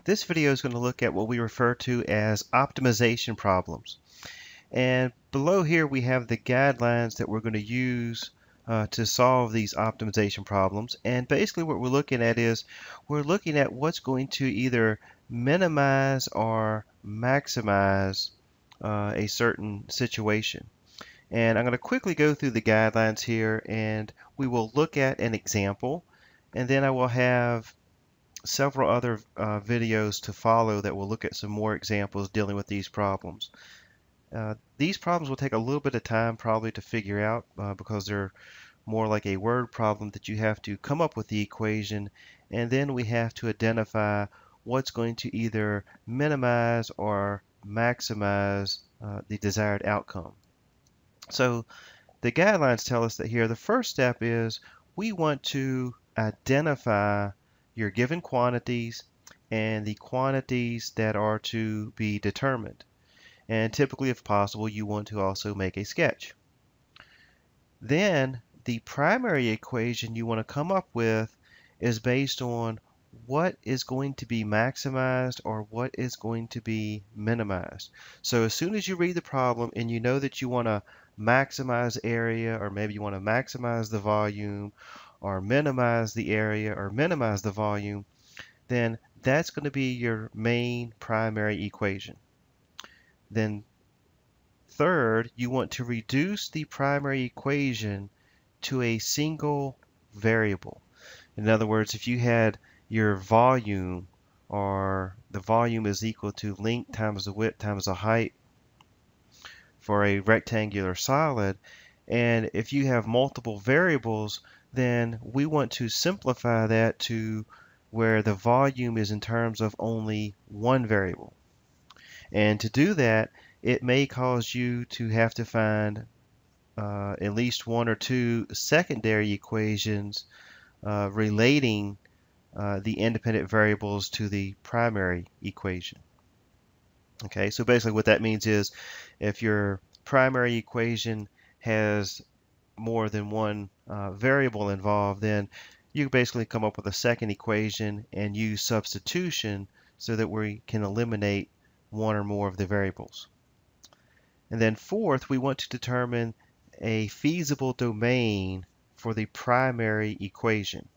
This video is going to look at what we refer to as optimization problems. And below here we have the guidelines that we're going to use to solve these optimization problems. And basically what we're looking at is we're looking at what's going to either minimize or maximize a certain situation. And I'm going to quickly go through the guidelines here, and we will look at an example, and then I will have several other videos to follow that will look at some more examples dealing with these problems. These problems will take a little bit of time probably to figure out because they're more like a word problem that you have to come up with the equation, and then we have to identify what's going to either minimize or maximize the desired outcome. So the guidelines tell us that here the first step is we want to identify your given quantities and the quantities that are to be determined. And typically, if possible, you want to also make a sketch. Then the primary equation you want to come up with is based on what is going to be maximized or what is going to be minimized. So as soon as you read the problem and you know that you want to maximize area, or maybe you want to maximize the volume, or minimize the area, or minimize the volume, then that's going to be your main primary equation. Then third, you want to reduce the primary equation to a single variable. In other words, if you had your volume, or the volume is equal to length times the width times the height for a rectangular solid, and if you have multiple variables, then we want to simplify that to where the volume is in terms of only one variable. And to do that, it may cause you to have to find at least one or two secondary equations relating the independent variables to the primary equation. Okay, so basically what that means is if your primary equation has more than one variable involved, then you basically come up with a second equation and use substitution so that we can eliminate one or more of the variables. And then fourth, we want to determine a feasible domain for the primary equation.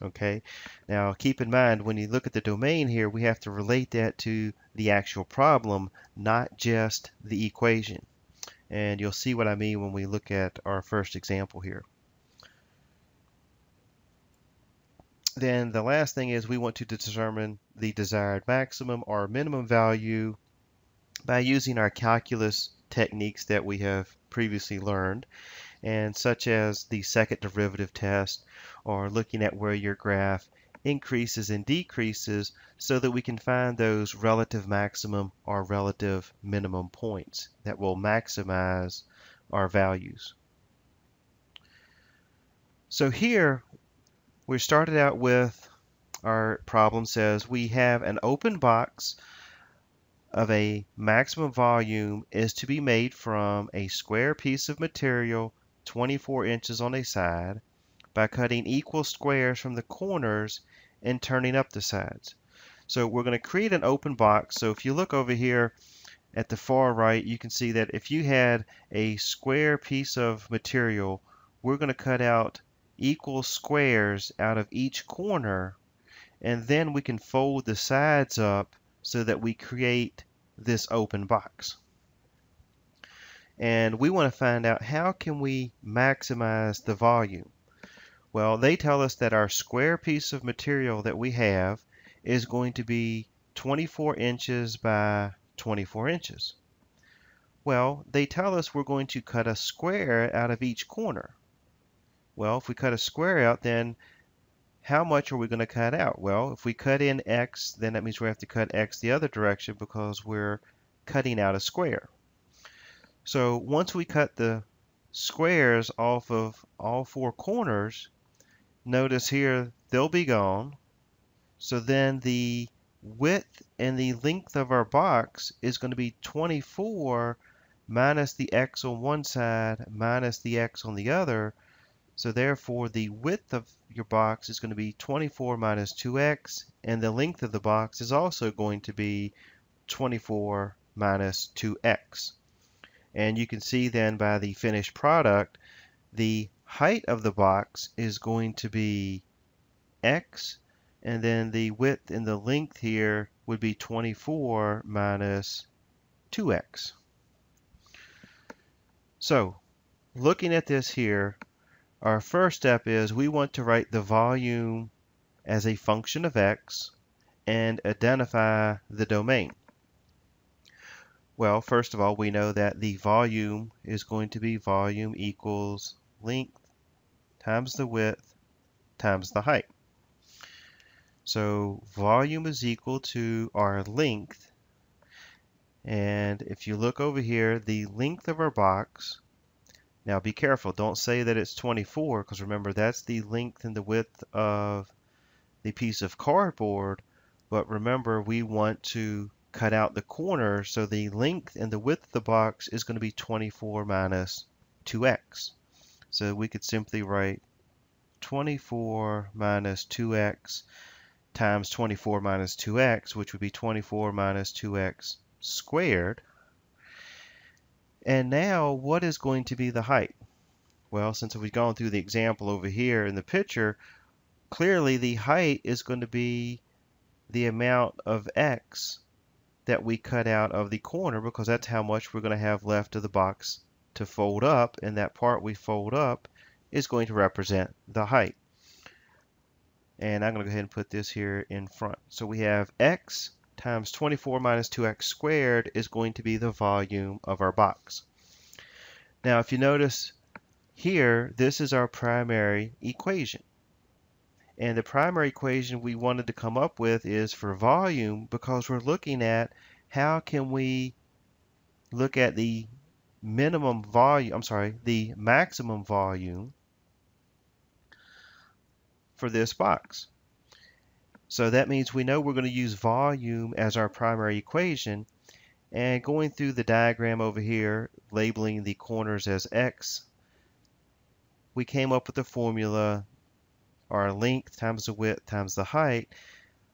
Okay, now keep in mind when you look at the domain here, we have to relate that to the actual problem, not just the equation. And you'll see what I mean when we look at our first example here. Then the last thing is we want to determine the desired maximum or minimum value by using our calculus techniques that we have previously learned, and such as the second derivative test, or looking at where your graph increases and decreases so that we can find those relative maximum or relative minimum points that will maximize our values. So here we started out with our problem says we have an open box of a maximum volume is to be made from a square piece of material 24 inches on a side by cutting equal squares from the corners and turning up the sides. So we're going to create an open box. So if you look over here at the far right, you can see that if you had a square piece of material, we're going to cut out equal squares out of each corner, and then we can fold the sides up so that we create this open box. And we want to find out how can we maximize the volume. Well, they tell us that our square piece of material that we have is going to be 24 inches by 24 inches. Well, they tell us we're going to cut a square out of each corner. Well, if we cut a square out, then how much are we going to cut out? Well, if we cut in X, then that means we have to cut X the other direction because we're cutting out a square. So once we cut the squares off of all four corners, notice here they'll be gone. So then the width and the length of our box is going to be 24 minus the X on one side minus the X on the other. So therefore, the width of your box is going to be 24 minus 2x, and the length of the box is also going to be 24 minus 2x. And you can see then by the finished product, the height of the box is going to be x, and then the width and the length here would be 24 minus 2x. So, looking at this here, our first step is we want to write the volume as a function of x and identify the domain. Well, first of all, we know that the volume is going to be volume equals length times the width times the height. So volume is equal to our length, and if you look over here, the length of our box, now be careful, don't say that it's 24, because remember that's the length and the width of the piece of cardboard, but remember we want to cut out the corner, so the length and the width of the box is going to be 24 minus 2x. So we could simply write 24 minus 2x times 24 minus 2x, which would be 24 minus 2x squared. And now, what is going to be the height? Well, since we've gone through the example over here in the picture, clearly the height is going to be the amount of x that we cut out of the corner, because that's how much we're going to have left of the box to fold up, and that part we fold up is going to represent the height. And I'm going to go ahead and put this here in front. So we have x times 24 minus 2x squared is going to be the volume of our box. Now, if you notice here, this is our primary equation. And the primary equation we wanted to come up with is for volume, because we're looking at how can we look at the minimum volume, the maximum volume for this box. So that means we know we're going to use volume as our primary equation, and going through the diagram over here, labeling the corners as x, we came up with the formula, our length times the width times the height,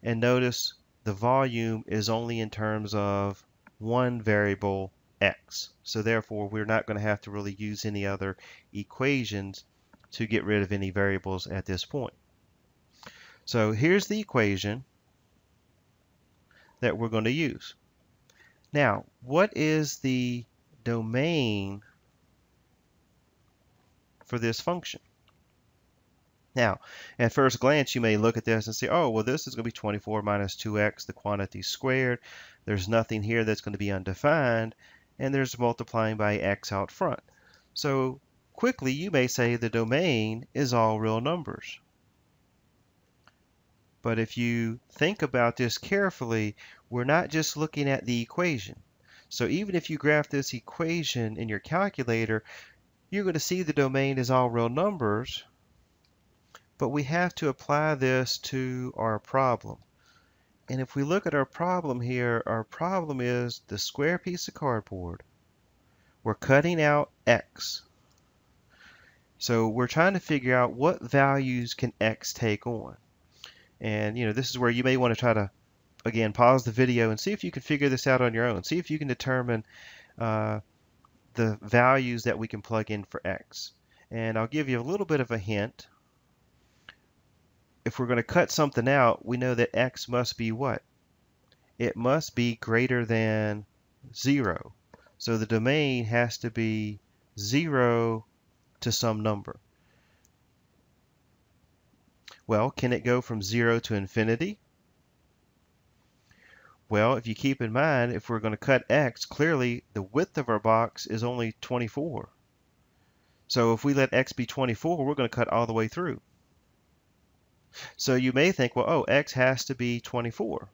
and notice the volume is only in terms of one variable x. So therefore we're not going to have to really use any other equations to get rid of any variables at this point. So here's the equation that we're going to use. Now, what is the domain for this function? Now, at first glance, you may look at this and say, oh, well, this is going to be 24 minus 2x, the quantity squared. There's nothing here that's going to be undefined, and there's multiplying by x out front. So quickly, you may say the domain is all real numbers. But if you think about this carefully, we're not just looking at the equation. So even if you graph this equation in your calculator, you're going to see the domain is all real numbers, but we have to apply this to our problem. And if we look at our problem here, our problem is the square piece of cardboard. We're cutting out x. So we're trying to figure out what values can x take on. And this is where you may want to try to, again, pause the video and see if you can figure this out on your own. See if you can determine the values that we can plug in for x. And I'll give you a little bit of a hint. If we're going to cut something out, we know that x must be what? It must be greater than 0. So the domain has to be 0 to some number. Well, can it go from 0 to infinity? Well, if you keep in mind, if we're going to cut x, clearly the width of our box is only 24. So if we let x be 24, we're going to cut all the way through. So you may think, well, oh, x has to be 24.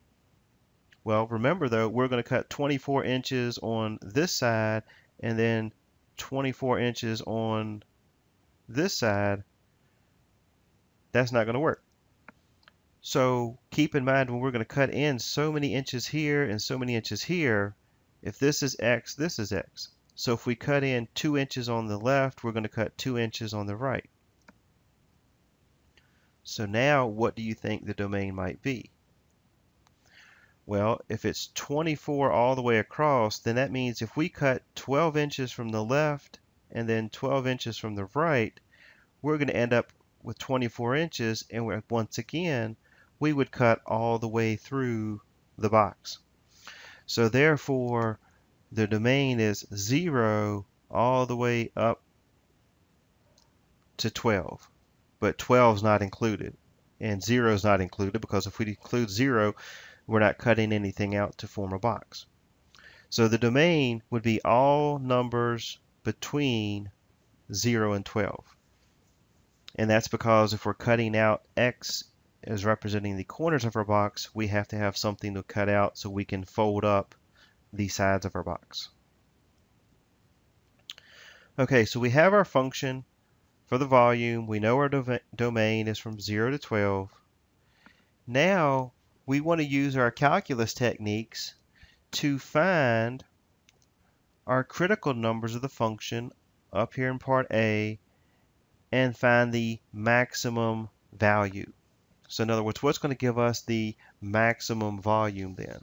Well, remember though, we're going to cut 24 inches on this side and then 24 inches on this side. That's not going to work. So keep in mind, when we're going to cut in so many inches here and so many inches here, if this is x, this is x. So if we cut in 2 inches on the left, we're going to cut 2 inches on the right. So now what do you think the domain might be? Well, if it's 24 all the way across, then that means if we cut 12 inches from the left and then 12 inches from the right, we're going to end up with 24 inches, and once again, we would cut all the way through the box. So therefore, the domain is 0 all the way up to 12, but 12 is not included, and 0 is not included because if we include 0, we're not cutting anything out to form a box. So the domain would be all numbers between 0 and 12. And that's because if we're cutting out x as representing the corners of our box, we have to have something to cut out so we can fold up the sides of our box. Okay, so we have our function for the volume. We know our domain is from 0 to 12. Now we want to use our calculus techniques to find our critical numbers of the function up here in part A and find the maximum value. So in other words, what's going to give us the maximum volume then?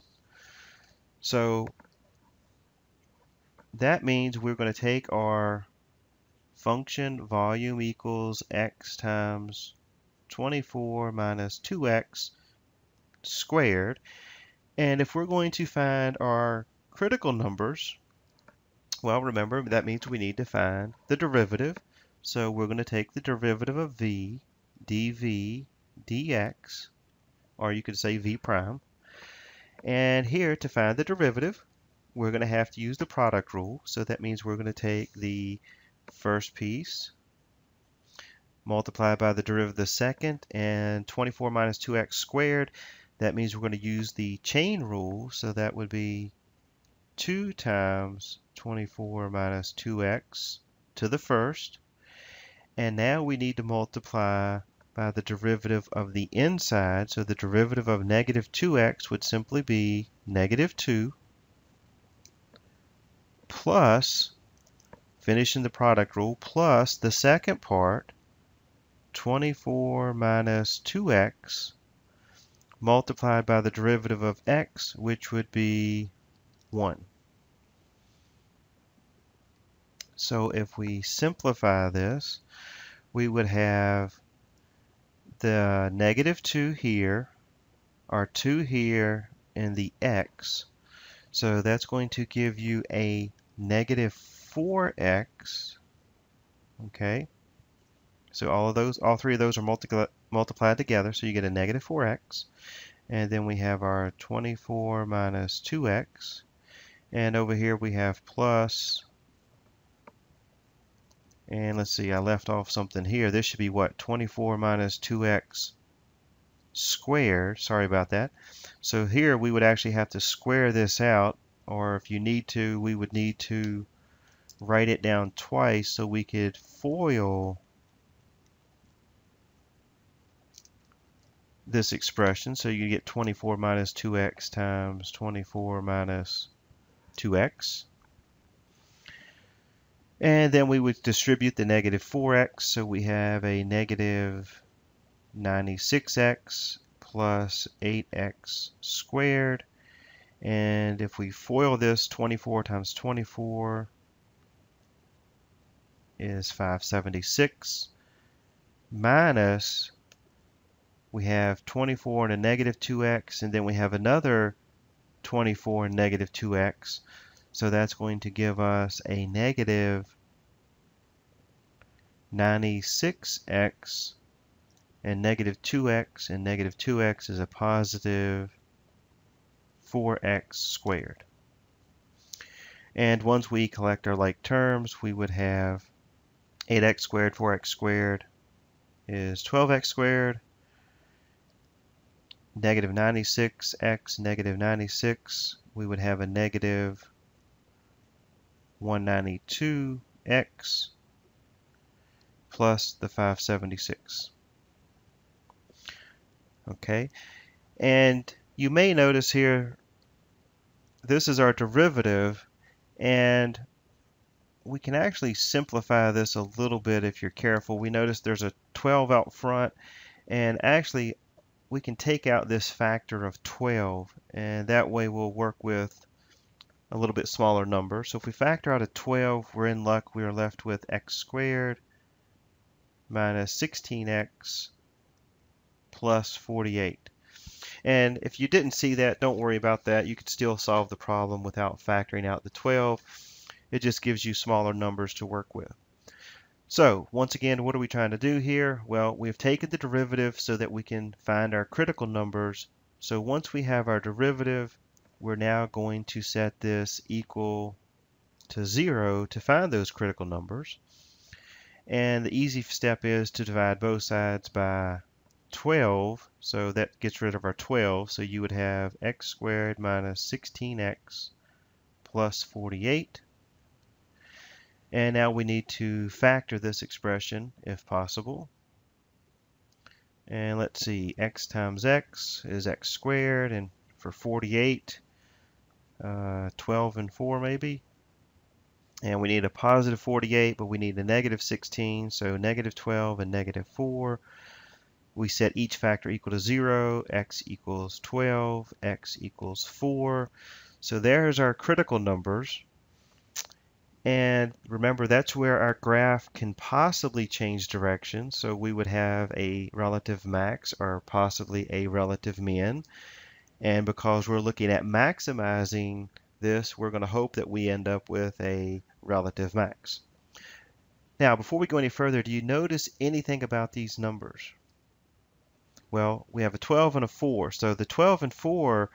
So that means we're going to take our function volume equals x times 24 minus 2x squared. And if we're going to find our critical numbers, well, remember, that means we need to find the derivative. So we're going to take the derivative of v, dv, dx, or you could say v prime. And here, to find the derivative, we're going to have to use the product rule. So that means we're going to take the first piece, multiplied by the derivative of the second, and 24 minus 2x squared. That means we're going to use the chain rule. So that would be 2 times 24 minus 2x to the first. And now we need to multiply by the derivative of the inside. So the derivative of negative 2x would simply be negative 2 plus, finishing the product rule, plus the second part, 24 minus 2x multiplied by the derivative of x, which would be 1. So if we simplify this, we would have the negative 2 here, our 2 here, and the x. So that's going to give you a negative 4x. Okay. So all three of those are multiplied together, so you get a negative 4x. And then we have our 24 minus 2x. And over here we have plus, and let's see, I left off something here. This should be what? 24 minus 2x squared. Sorry about that. So here we would actually have to square this out, or if you need to, we would need to write it down twice so we could FOIL this expression. So you get 24 minus 2x times 24 minus 2x. And then we would distribute the negative 4x, so we have a negative 96x plus 8x squared. And if we FOIL this, 24 times 24 is 576, minus, we have 24 and a negative 2x, and then we have another 24 and negative 2x. So that's going to give us a negative 96x and negative 2x, and negative 2x is a positive 4x squared. And once we collect our like terms, we would have 8x squared, 4x squared is 12x squared, negative 96x, negative 96, we would have a negative 192x plus the 576. Okay, and you may notice here, this is our derivative, and we can actually simplify this a little bit if you're careful. We notice there's a 12 out front, And actually, we can take out this factor of 12, and that way we'll work with a little bit smaller number. So if we factor out a 12, we're in luck. We are left with x squared minus 16x plus 48. And if you didn't see that, don't worry about that. You could still solve the problem without factoring out the 12. It just gives you smaller numbers to work with. So once again, what are we trying to do here? Well, we've taken the derivative so that we can find our critical numbers. So once we have our derivative, we're now going to set this equal to 0 to find those critical numbers. And the easy step is to divide both sides by 12. So that gets rid of our 12. So you would have x squared minus 16x plus 48. And now we need to factor this expression if possible. And let's see, x times x is x squared, and for 48, 12 and 4 maybe. And we need a positive 48, but we need a negative 16, so negative 12 and negative 4. We set each factor equal to 0, x equals 12, x equals 4. So there's our critical numbers. And remember, that's where our graph can possibly change direction. So we would have a relative max or possibly a relative min. And because we're looking at maximizing this, we're going to hope that we end up with a relative max. Now, before we go any further, do you notice anything about these numbers? Well, we have a 12 and a 4. So the 12 and 4,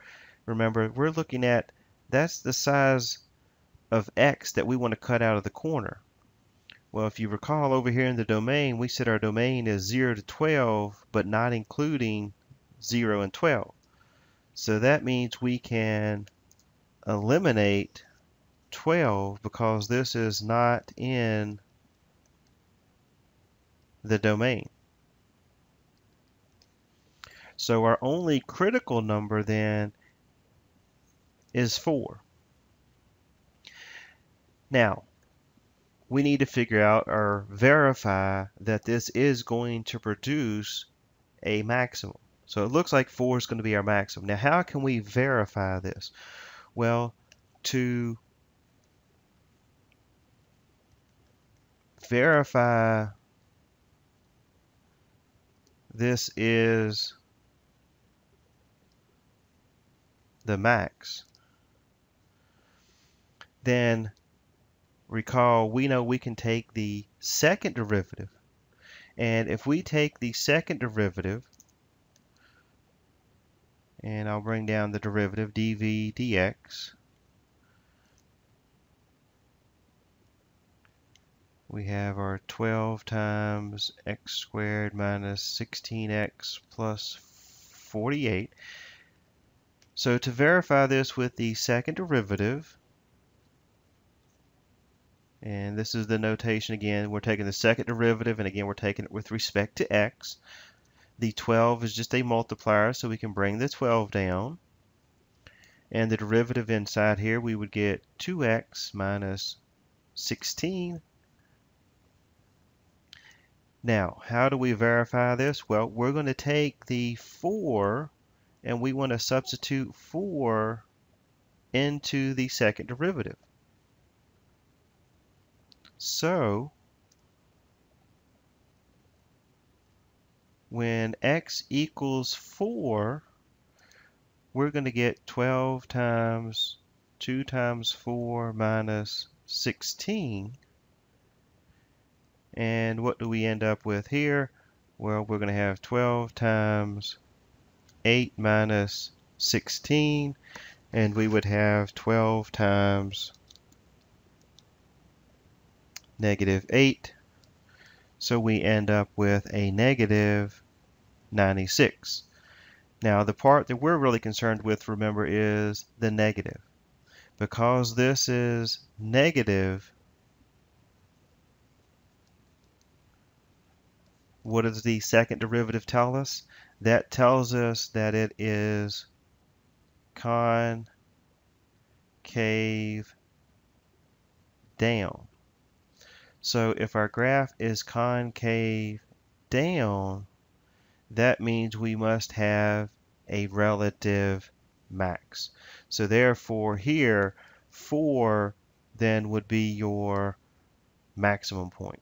remember, we're looking at, that's the size of x that we want to cut out of the corner. Well, if you recall over here in the domain, we said our domain is 0 to 12, but not including 0 and 12. So that means we can eliminate 12 because this is not in the domain. So our only critical number then is 4. Now, we need to figure out or verify that this is going to produce a maximum. So it looks like 4 is going to be our maximum. Now, how can we verify this? Well, to verify this is the max, then recall, we know we can take the second derivative. And if we take the second derivative, and I'll bring down the derivative dv dx, we have our 12 times x squared minus 16x plus 48. So to verify this with the second derivative, and this is the notation again, we're taking the second derivative, and again we're taking it with respect to x. The 12 is just a multiplier, so we can bring the 12 down. And the derivative inside here, we would get 2x minus 16. Now, how do we verify this? Well, we're going to take the 4, and we want to substitute 4 into the second derivative. So, when x equals 4, we're going to get 12 times 2 times 4 minus 16. And what do we end up with here? Well, we're going to have 12 times 8 minus 16, and we would have 12 times negative 8. So we end up with a negative 96. Now the part that we're really concerned with, remember, is the negative. Because this is negative, what does the second derivative tell us? That tells us that it is concave down. So if our graph is concave down, that means we must have a relative max. So therefore here, 4 then would be your maximum point.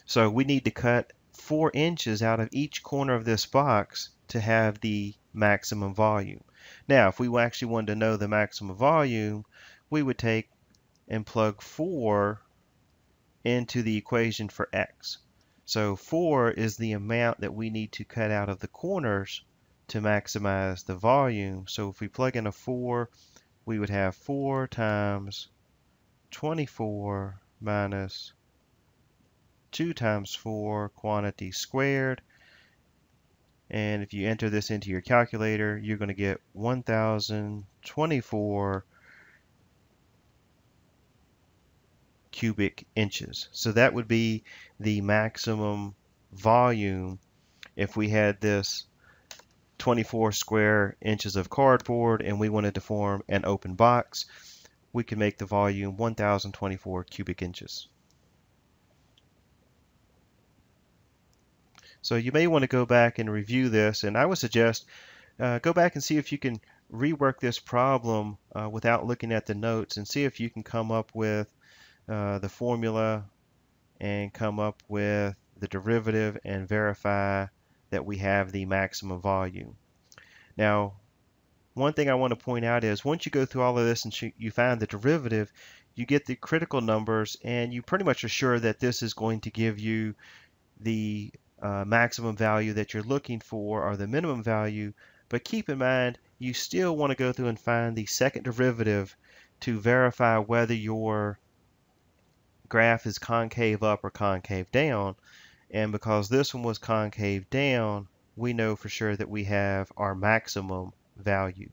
So we need to cut 4 inches out of each corner of this box to have the maximum volume. Now, if we actually wanted to know the maximum volume, we would take and plug 4 into the equation for x. So 4 is the amount that we need to cut out of the corners to maximize the volume. So if we plug in a 4, we would have 4 times 24 minus 2 times 4 quantity squared. And if you enter this into your calculator, you're going to get 1024 cubic inches. So that would be the maximum volume if we had this 24 square inches of cardboard and we wanted to form an open box. We could make the volume 1024 cubic inches. So you may want to go back and review this, and I would suggest go back and see if you can rework this problem without looking at the notes, and see if you can come up with the formula and come up with the derivative and verify that we have the maximum volume. Now, one thing I want to point out is once you go through all of this and you find the derivative, you get the critical numbers, and you pretty much are sure that this is going to give you the maximum value that you're looking for, or the minimum value. But keep in mind, you still want to go through and find the second derivative to verify whether your graph is concave up or concave down. And because this one was concave down, we know for sure that we have our maximum value.